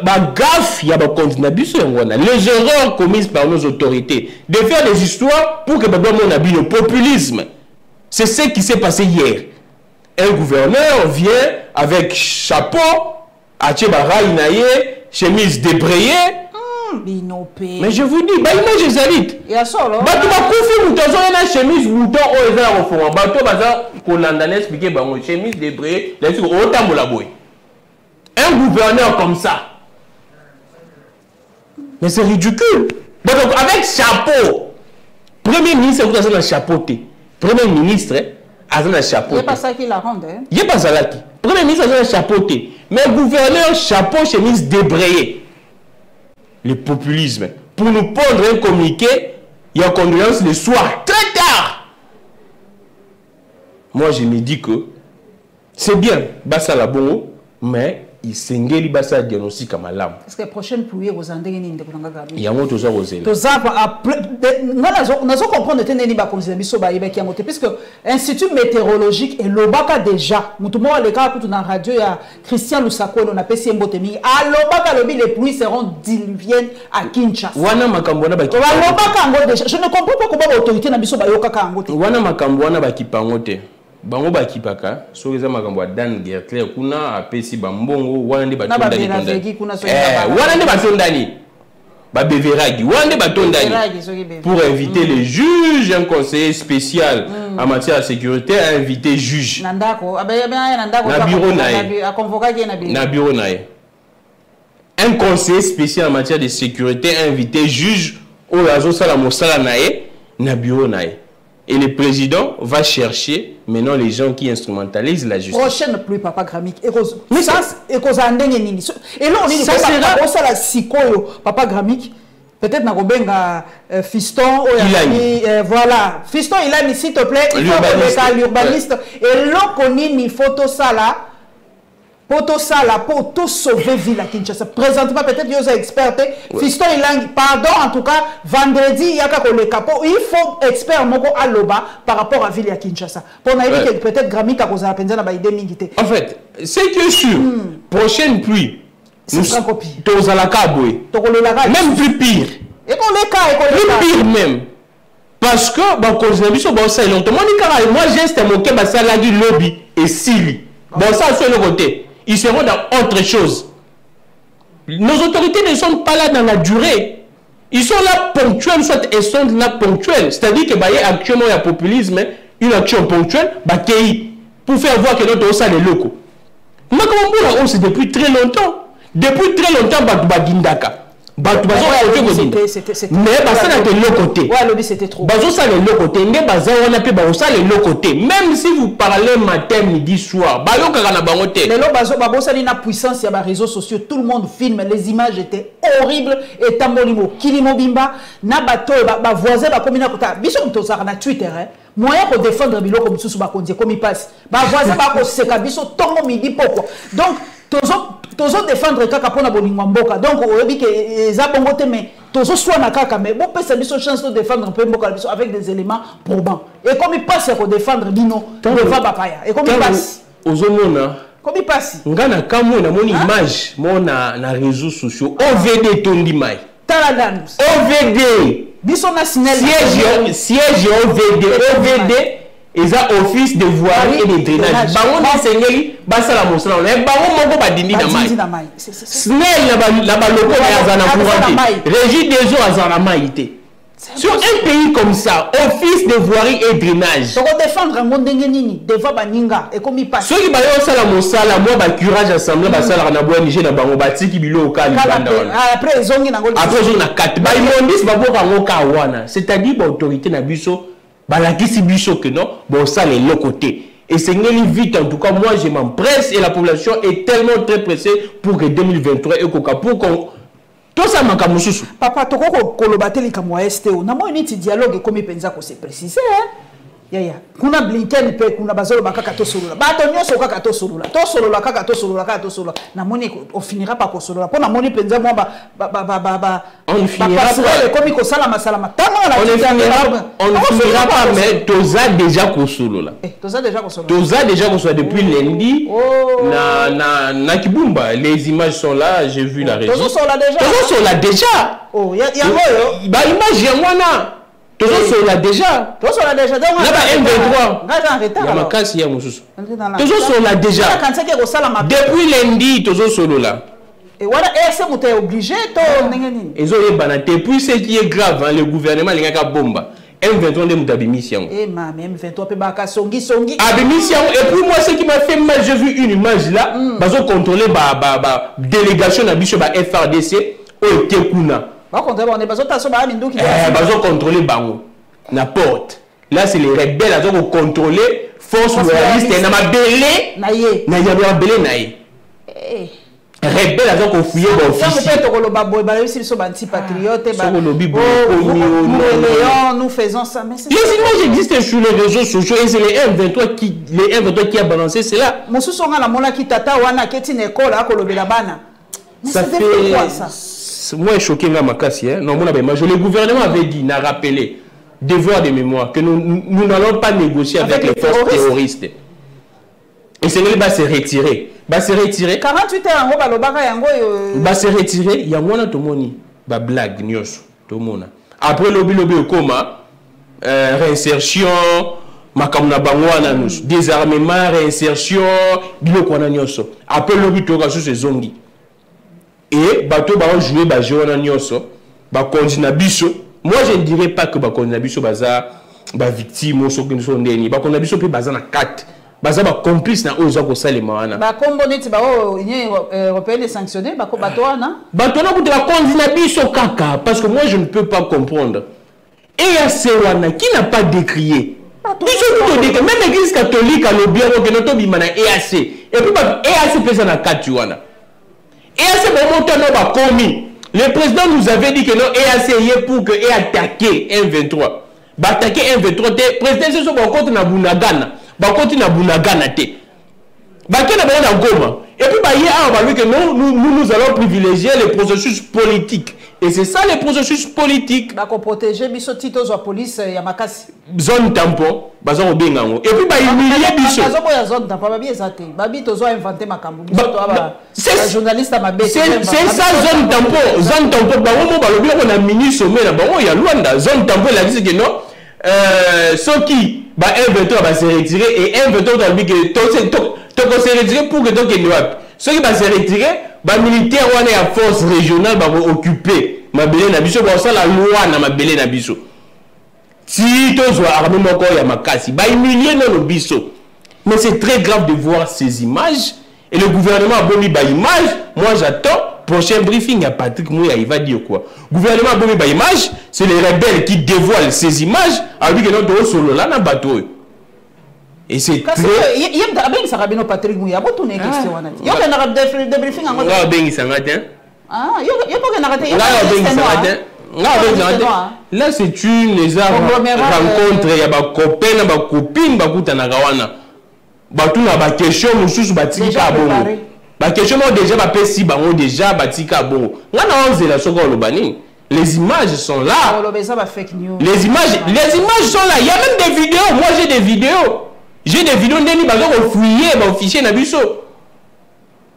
Speaker 1: ba gaffe ya ba condamnation wana. Les erreurs commises par nos autorités de faire des histoires pour que baba mon habit le populisme. C'est ce qui s'est passé hier. Un gouverneur vient avec chapeau, atcheba inaye, chemise débrayée. Mais je vous dis, bah image exalite. Il y a ça là. Bah tu vas confier mouton, une chemise mouton au ezala au fond. Bah tu vas qu'on a expliqué bah mon chemise débrayée, là tu autant mon laboy. Un gouverneur comme ça. Mais c'est ridicule. Bah donc avec chapeau, premier ministre vous avez un chapeauté. Premier ministre a un chapeau. Il n'y a
Speaker 2: pas ça qui la rend.
Speaker 1: Il n'y a pas ça là qui. Premier ministre a un chapeauté. Mais gouverneur chapeau chemise débrayée. Le populisme. Pour nous pondre un communiqué, il y a condoléances le soir, très tard. Moi, je me dis que c'est bien, Bassa la bongo, mais il s'engage Bassa diagnostic à ma lame.
Speaker 2: Est-ce que la prochaine pluie aux Andés
Speaker 1: il y a un autre chose aux élèves.
Speaker 2: Nous avons compris que nous avons compris puisque l'Institut météorologique et l'Obaka déjà, nous avons le cas pour la radio, il y a Christian Lusako, on a PC Mbotemi, à l'Obaka, les pluies seront diluviennes à Kinshasa.
Speaker 1: Wana makambwana baki.
Speaker 2: Je ne comprends pas comment l'autorité n'a pas de
Speaker 1: Wana makambwana baki pangote. Bango bakipaka so eza makambo Dan Gertler kuna apesi bambongo wana nde batondani wana nde batondani ba beveragi wana nde batondani pour inviter les juges. Un conseiller spécial en matière de sécurité a invité juge na bureau na bureau nae. Un conseiller spécial en matière de sécurité a invité juge au razo sala mosala nae na bureau nae. Et le président va chercher maintenant les gens qui instrumentalisent la justice.
Speaker 2: Prochaine pluie, Papa Gramik. Mais ça, et là, on dit ça sera la psycho, Papa Gramik. Peut-être na Fiston, voilà. Fiston, il a mis, s'il te plaît, il faut l'urbaniste. Et là, on dit une photo ça là. Pour tout ça, là, pour tout sauver ville à Kinshasa. Présentement, peut-être qu'il y a expert. Fiston, il a, pardon, en tout cas, vendredi, il y a le capot. Il faut expert à l'Oba par rapport à ville à Kinshasa. Pour nous dire que peut-être Grammy a posé la peine de
Speaker 1: en fait, c'est que sûr, prochaine pluie, nous sommes tous à la caboué. Même plus pire.
Speaker 2: Et qu'on les cas,
Speaker 1: plus pire même. Parce que, bon, quand je suis bon, ça, moi, j'ai moqué, ça l'a dit lobby et Sili. Bon, ça, c'est le côté. Ils seront dans autre chose. Nos autorités ne sont pas là dans la durée. Ils sont là ponctuels, soit elles sont là ponctuels. C'est-à-dire que actuellement, il y a populisme, une action ponctuelle, pour faire voir que notre ossa est locaux. Mais comme on c'est depuis très longtemps. Depuis très longtemps, Bagindaka. Mais ça n'a que l'autre côté.
Speaker 2: Ouais, c'était trop.
Speaker 1: Ça le l'autre côté. Même si vous parlez matin, midi, soir,
Speaker 2: la puissance, il y a des réseaux sociaux, tout le monde filme, les images étaient horribles. Et Tambolimo, Kilimo Bimba, Nabato, voisin, Twitter, moyen pour défendre Bilo comme sous comme il passe. Voisin, c'est Kabiso, Tongo moko midi pourquoi donc tozo défendre kaka pona bolingo mboka donc oyebi ke eza bongo te mais tozo swana kaka mais bon pesa biso chance de défendre pe mboka biso avec des éléments probants et comme il passe à défendre bino devant bapaya et comme il passe
Speaker 1: ozomona
Speaker 2: comme il passe
Speaker 1: ngana kamwe na moni image mona na réseaux sociaux OVD tondi mai
Speaker 2: taladan
Speaker 1: OVD
Speaker 2: biso na sinel
Speaker 1: siège OVD eza office de voirie et de drainage bango na sengeli basala mosala na bango moko badindi na mai snel la baloko na azana courante régie des eaux azana mai te sur un pays comme ça office de voirie et drainage
Speaker 2: to défendre ngo ndenge nini devant baninga et comme il passe
Speaker 1: ceux qui bayo sala mosala moi ba curage assemblée basala na boya Niger na bango batiki bilo ka libanda
Speaker 2: après zongi na ngo
Speaker 1: après zongi na 4 ba imondis baboka ngo ka wana c'est-à-dire ba autorité na biso balakisi biso que non bon ça les l'autre côté et c'est vite en tout cas moi je m'empresse et la population est tellement très pressée pour que 2023 et pour qu'on tout ça manque mususu
Speaker 2: papa toko kolobateli kamwa STO na moi niti dialogue comme penza ko se préciser ya kuna Blinken pe kuna bazolo bakaka to solola bato nyoso kaka to solola na moni on finira pas ko solola pour na moni penza moi
Speaker 1: on finira
Speaker 2: pas comme ko salama
Speaker 1: on finira pas mais toza déjà ko solola toza déjà ko solola depuis lundi na Kibumba les images sont là j'ai vu la régie toza déjà
Speaker 2: oh ya ngoyo
Speaker 1: ba image ya mwana toujours là déjà donc là M23 il y a ma casse hier mususu toujours là déjà depuis lundi toujours là
Speaker 2: et voilà est-ce que tu es obligé to nini
Speaker 1: ils ont bana depuis ce qui est grave le gouvernement lingaka bomba M23 de mutabimisian
Speaker 2: et ma M23 pe baka songi
Speaker 1: abimisian et puis moi ce qui m'a fait mal j'ai vu une image là bazo contrôler ba délégation na biso ba FRDC au Tekuna bazo contrôler bango na porte là c'est les rebelles qui ont contrôlé force royaliste na mabele na ye na mabele na ye rebelles qui ont fouillé ba officier
Speaker 2: nous faisons ça mais
Speaker 1: les images existent sur les réseaux sociaux et c'est les M23 qui a balancé cela
Speaker 2: mosusu nga la mona ki tata wana keti na école akolobela bana
Speaker 1: ça fait quoi ça moi choqué nga makasi non mon image le gouvernement avait dit n'a rappelé devoir de mémoire que nous n'allons pas négocier avec les forces terroristes et c'est lui va se retirer
Speaker 2: 48 heures ngo balobaka yango
Speaker 1: va se retirer yango na tomoni ba blague nyos tomona après lobi okoma réinsertion makamna bangwana nous désarmement réinsertion biloko na nyoso après lobi toka sur ces zongi et bateau ba jouer ba jona nyoso ba kontina biso moi je ne dirais pas que ba kontina biso baza ba victime so que so ndeni ba kontina biso pe baza na 4 baza ba complice na oza ko salema wana
Speaker 2: ba kombo neti ba union européenne sanctionné ba ko bato wana
Speaker 1: kuti ba kontina biso kaka parce que moi je ne peux pas comprendre et ya sewana qui n'a pas décrié même l'église catholique a le bien que notre bima na EAC et puis ba EAC pesa na 4 wana et à ce moment le président nous avait dit que non EAC pour que et attaquer M23 attaquer M23 le président c'est sur contre na bunagana contre na bunagana te bakena na Goma et puis que nous allons privilégier le processus politique et c'est ça le processus politique
Speaker 2: ba ko protéger biso tito zo police ya makasi
Speaker 1: zone tampon baza ko benga ngo et puis humilier biso
Speaker 2: bazo ya zone tampon ba bien ça te babi tozo inventer makambo biso to aba journaliste ma bête
Speaker 1: c'est ça zone tampon ba mo balobi ko na mini sommet na bango ya Luanda zone tampon la dit que non soki ba M23 va se retirer et M23 dans le que to se retirer pour que donc noap soki va se retirer ba militaire wana ya force régionale ba occuper mabele na biso ba ça la loi na mabele na biso si tozo armée moko ya makasi ba humilier no biso mais c'est très grave de voir ces images et le gouvernement a bomi ba image moi j'attends prochain briefing à Patrick Mouya il va dire quoi gouvernement a bomi ba image c'est les rebelles qui dévoilent ces images avec que notre solo là na bateau et c'est très
Speaker 2: yem da ben sarabino Patrick Mouya bo tourner question wana yo ka na de briefing en
Speaker 1: nga ben sangata
Speaker 2: yo ko na raté
Speaker 1: là c'est une rencontre ya ba copain na ba copine ba kutana kawana bato na ba question mususu batika bongo ba question déjà ba pesi bango déjà batika bongo ngana onzela soko lobani. Les images sont là. Les images sont là. Il y a même des vidéos. Moi, j'ai des vidéos. J'ai des vidéos d'Eni Bazo fouillé, officier Nabiso.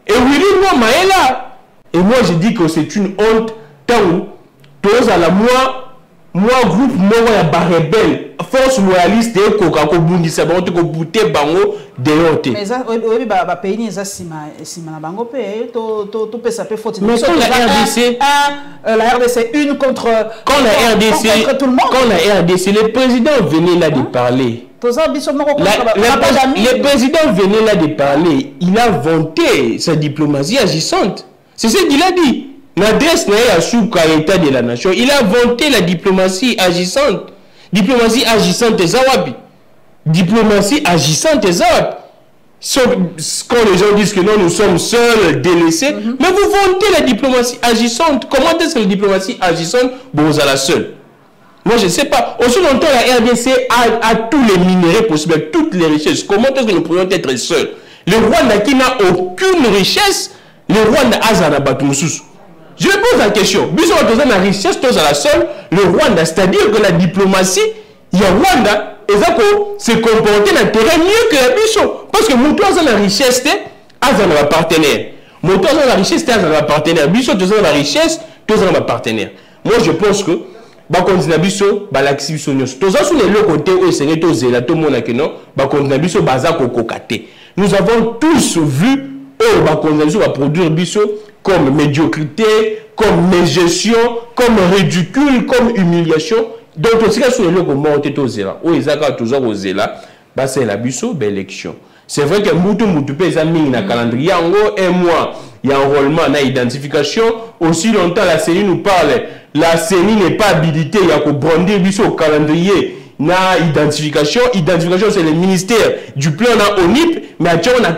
Speaker 1: Et Willy Nouma est là. Et moi, je dis que c'est une honte. Tant tous à la moi, groupe, moi, il y a rebelle. Force loyaliste, et Coca Cobundi, ça va être bouté bango de honte.
Speaker 2: Mais ça, oui, bah, pays, ça, si ma bango paye, tout peut s'appeler faute.
Speaker 1: Mais quand la RDC,
Speaker 2: la RDC, une contre.
Speaker 1: Quand la RDC,
Speaker 2: contre tout le monde.
Speaker 1: Quand la RDC, le président venait là de parler. Le président venait là de parler. Il a vanté sa diplomatie agissante. C'est ce qu'il a dit. L'adresse n'est pas sous l'état de la nation. Il a vanté la diplomatie agissante. Diplomatie agissante et Zawabi. Diplomatie agissante et Zawabi. Quand les gens disent que non, nous sommes seuls, délaissés, mais vous vantez la diplomatie agissante. Comment est-ce que la diplomatie agissante, bon, vous êtes la seule? Moi, je ne sais pas. Aussi longtemps, la RDC a tous les minéraux possibles, toutes les richesses. Comment est-ce que nous pourrions être seuls? Le Rwanda qui n'a aucune richesse, le Rwanda a Zanabatumusus. Je pose la question. Bisous à la richesse, tous à la seule, le Rwanda, c'est-à-dire que la diplomatie, il y a Rwanda, et ça se comporter dans le terrain mieux que la Bissot. Parce que mon toit a la richesse, a un partenaire. Mon toit a la richesse, a un partenaire. Bissot, tous a la richesse, tous a un partenaire. Moi, je pense que, bah, quand on a Bissot, bah, l'activité sonios. Tous a sur les côté où c'est que tous là, tout le monde a que non, bah, quand on a Bissot, bah, ça kokokate. Nous avons tous vu, oh, bah, quand on a Bissot, va produire Bissot comme médiocrité, comme mégestion, comme ridicule, comme humiliation. Donc, tout ce qui est sur les locaux montés au zéla, où ils ont toujours au zéla, bah, c'est la Bissot, élection. C'est vrai que Moutou peut mis un calendrier, en gros, un mois, il y a un enrôlement, il y a identification. Aussi longtemps, la CENI nous parle, la CENI n'est pas habilitée, il y a que brandir Bissot au calendrier, il y a identification. Identification, c'est le ministère du plan dans ONIP, mais actuellement,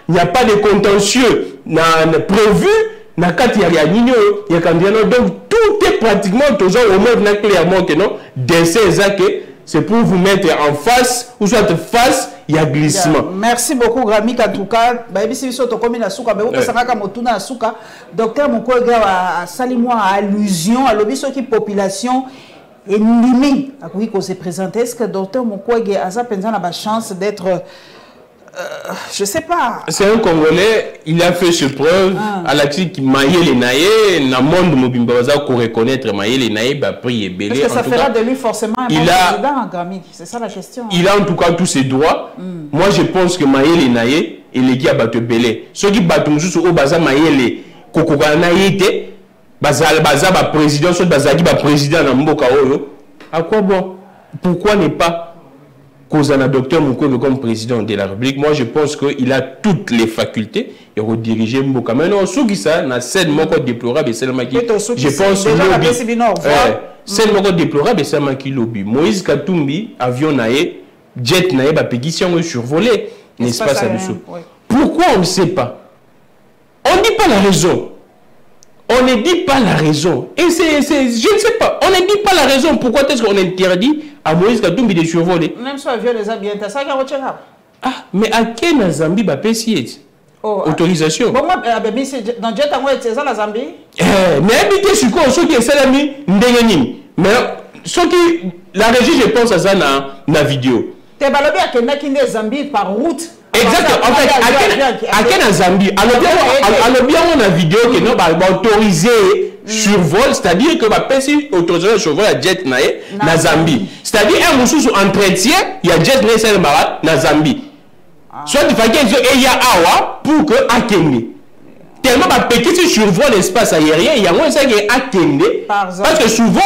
Speaker 1: il n'y a pas de contentieux prévu. Donc tout est pratiquement toujours au moins clairement que non, c'est pour vous mettre en face ou soit face, il y a glissement.
Speaker 2: Merci beaucoup Gramik en tout cas. Docteur Mukwege a sali moi allusion à l'objet qui population et limite à qui qu'on s'est présenté. Est-ce que docteur Mukwege a sa chance d'être je sais pas.
Speaker 1: C'est un Congolais, il a fait ses preuves à la qui maillait les naïs, dans le monde Mobimbaza qu'on reconnaître maillait les naïs, bah prier belé.
Speaker 2: Est-ce que ça fera de lui forcément un bon président en Gramik? C'est ça la question.
Speaker 1: Il a en tout cas tous ses droits. Moi je pense que maillait les naïs et les gars battent belé. Ceux qui battent nous au baza maillait les kokokana naïté, baza président, soit baza qui président dans Mboka Oyo. À quoi bon? Pourquoi ne pas cause un docteur Mukwege comme président de la République? Moi, je pense qu'il a toutes les facultés et rediriger Mboka. Maintenant, ce qui ça, na scène moko déplorable et celle qui, je pense, scène moko déplorable et celle qui lobby. Moïse Katumbi, avion naé, jet naé, ba pétition survolé, n'est-ce pas ça dessous? Pourquoi on ne sait pas? On ne dit pas la raison. On ne dit pas la raison. Et je ne sais pas. On ne dit pas la raison. Pourquoi est-ce qu'on interdit à Moïse Katumbi de survoler?
Speaker 2: Même si l'avion les a bien, ça va
Speaker 1: ah, mais à quel Zambie va payer autorisation?
Speaker 2: Bon, moi, dans jet, c'est ça la Zambie?
Speaker 1: Mais habiter sur quoi? Ceux qui est salami, n'dengeni. Mais ceux qui. La régie, je pense à ça dans la vidéo.
Speaker 2: Tu es balobi à quelqu'un qui est Zambie par route.
Speaker 1: Exactement. En fait, à quel Zambie? Alors bien, on a vidéo qui nous va autoriser survol, c'est-à-dire que va passer autorisation survol à jet naé na Zambie. C'est-à-dire un monsieur sur entretien, il y a jet naé c'est na Zambie. Soit il faut qu'il y a awa pour que akende. Tellement va petit survol l'espace aérien, il y a moins ça qui est akende parce que souvent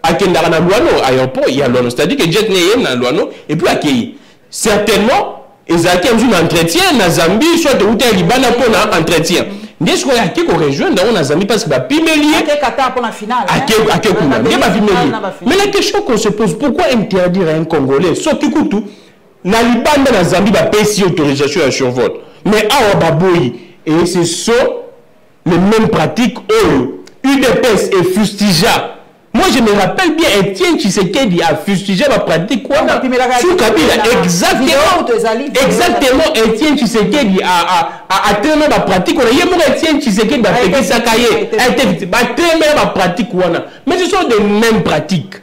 Speaker 1: akende dans la Luano aéroport, il y a Luano, c'est-à-dire que jet naé na Luano et puis accueilli. Certainement Ezaki a un entretien na Zambie, soit de Outa Libana pour un entretien. N'est-ce qu'il y a quelques régions dans la Zambie parce que va pimelier.
Speaker 2: Pour la finale.
Speaker 1: Mais la question qu'on se pose, pourquoi interdire à un Congolais, surtout tout, na Libana na Zambie va payer autorisation à survol. Mais à Wababoui, et ce sont les mêmes pratiques où UDPS et Fustija. Moi, je me rappelle bien, Étienne Tshisekedi a fustigé ma pratique. Sous Kabila, exactement, Étienne Tshisekedi a tellement ma pratique. Il y a Étienne Tshisekedi a fait ça, a tellement ma pratique. Mais ce sont des mêmes pratiques.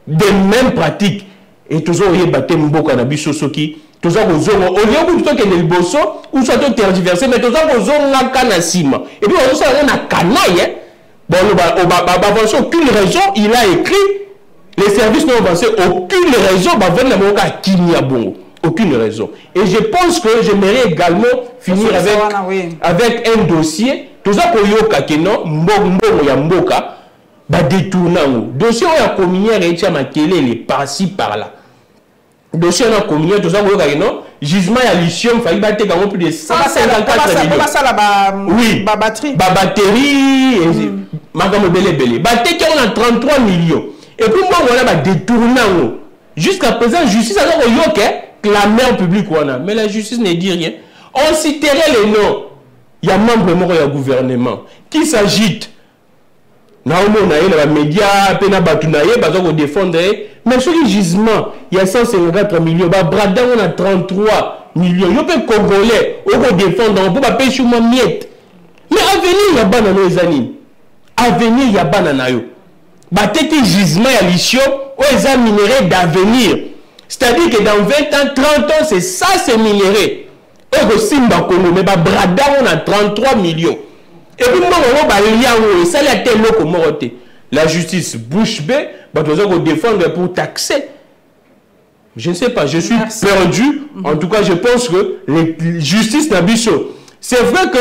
Speaker 1: Des mêmes pratiques. Et toujours, il y a battu Mboka na biso soki. Toujours, au lieu de que le bosso, ou soit tergiversé, mais toujours, aux on kana sima. Et puis, on a canaille. Bon, aucune raison, il a écrit, les services n'ont avancé aucune raison, aucune raison. Et je pense que j'aimerais également finir avec un dossier, tout ça pour yoka keno, mbongo ya mboka, détournant. Dossier où il y a communié réussir à maquiller les par-ci par-là. Dossier où il y a communié, tout ça pour yoka keno, gisement à lithium, il va être plus de 154 millions. Oui, batterie. Batterie, on a 33 millions. Et puis moi, on a détourné. Jusqu'à présent, justice a dit la mère publique. Mais la justice ne dit rien. On citerait les noms. Il y a membre du gouvernement qui s'agite. Naomo na médias, pena batunaye, bazo défendre. Mais sur le gisement, il y a 154 millions. Brada, on a 33 millions. Il y a des Congolais, on va défendre, on peut payer sur moi miette. Mais à venir, il y a banana les amis. À venir, il y a banana yo. Batete gisement à lithium, ou les a minéraux d'avenir. C'est-à-dire que dans 20 ans, 30 ans, c'est ça, c'est minéraux. Et aussi, mais Brada, on a 33 millions. Et puis, la justice bouche bée, on défendre pour taxer. Je ne sais pas, je suis perdu. En tout cas, je pense que la justice n'a pas. C'est vrai que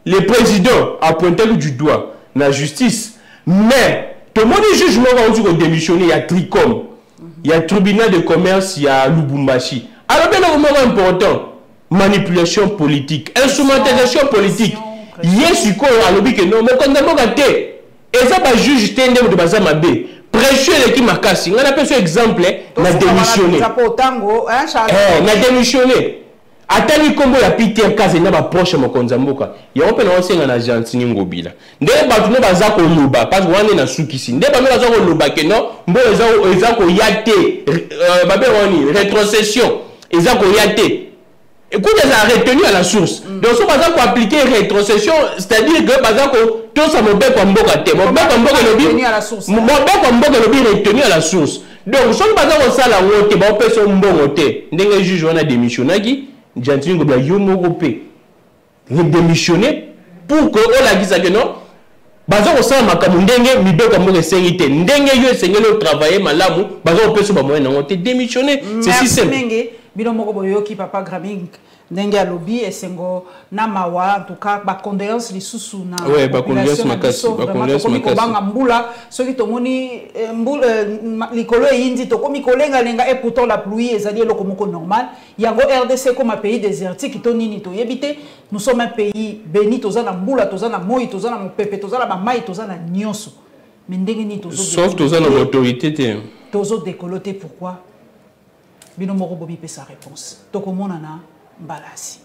Speaker 1: le président a pointé du doigt la justice, mais tout le monde est jugement va démissionner. Il y a Tricom, il y a tribunal de commerce, il y a Lubumbashi. Alors, bien important, manipulation politique, instrumentalisation politique. Yes, il y a lobby que non, mais quand on a été, et ça va juge tendé de bazama B. Pression l'équipe Makassi. On appelle ce exemple, n'a démissionné. N'a démissionné. Atali Kombo ya Peter Kaze na ba proche mokonza mboka. Ya open na osenga na Gentini Ngobila. Nde ba tune baza ko loba parce que wane na sukisi. Nde ba me baza ko loba ke non, mbo eza ko yate ba be woni rétrocession. Eza ko yate. Écoute, ils ont retenu à la source. Donc, si on va appliquer rétrocession, c'est-à-dire que, par exemple, tout ça me fait comme bocaté. Mon bec comme retenu à la source. Mon bec comme retenu à la source. Donc, si on va faire ça, on peut faire un bon côté. N'est-ce pas, juge, on a démissionné. Gentini Ngobila, Yomorope. Démissionné pour que, on a dit ça que non. Bazo osala makamu ndenge mibeko mo resengite ndenge yo esengelo travailler malamu bazo opeso ba moyen na démissionner c'est si simple.
Speaker 2: Bino moko boyoki papa Graming ndenge ya lobby esengo na mawa en tout cas ba condoléances lisusu na
Speaker 1: ouais ba condoléances makasi ba condoléances makasi
Speaker 2: banga mbula soki tomoni mbula likolo yindi to komi kolenga lenga et pourtant la pluie ezali eloko moko normal yango RDC comme un pays désertique to nini to yebite nous sommes un pays béni toza na mbula toza na moi toza na mopepe toza na ba mai toza na nyonso mais ndenge ni tozo
Speaker 1: sauf toza na autorité te
Speaker 2: tozo décoloter pourquoi bino moko bobi pe sa réponse tokomona na mbalasi.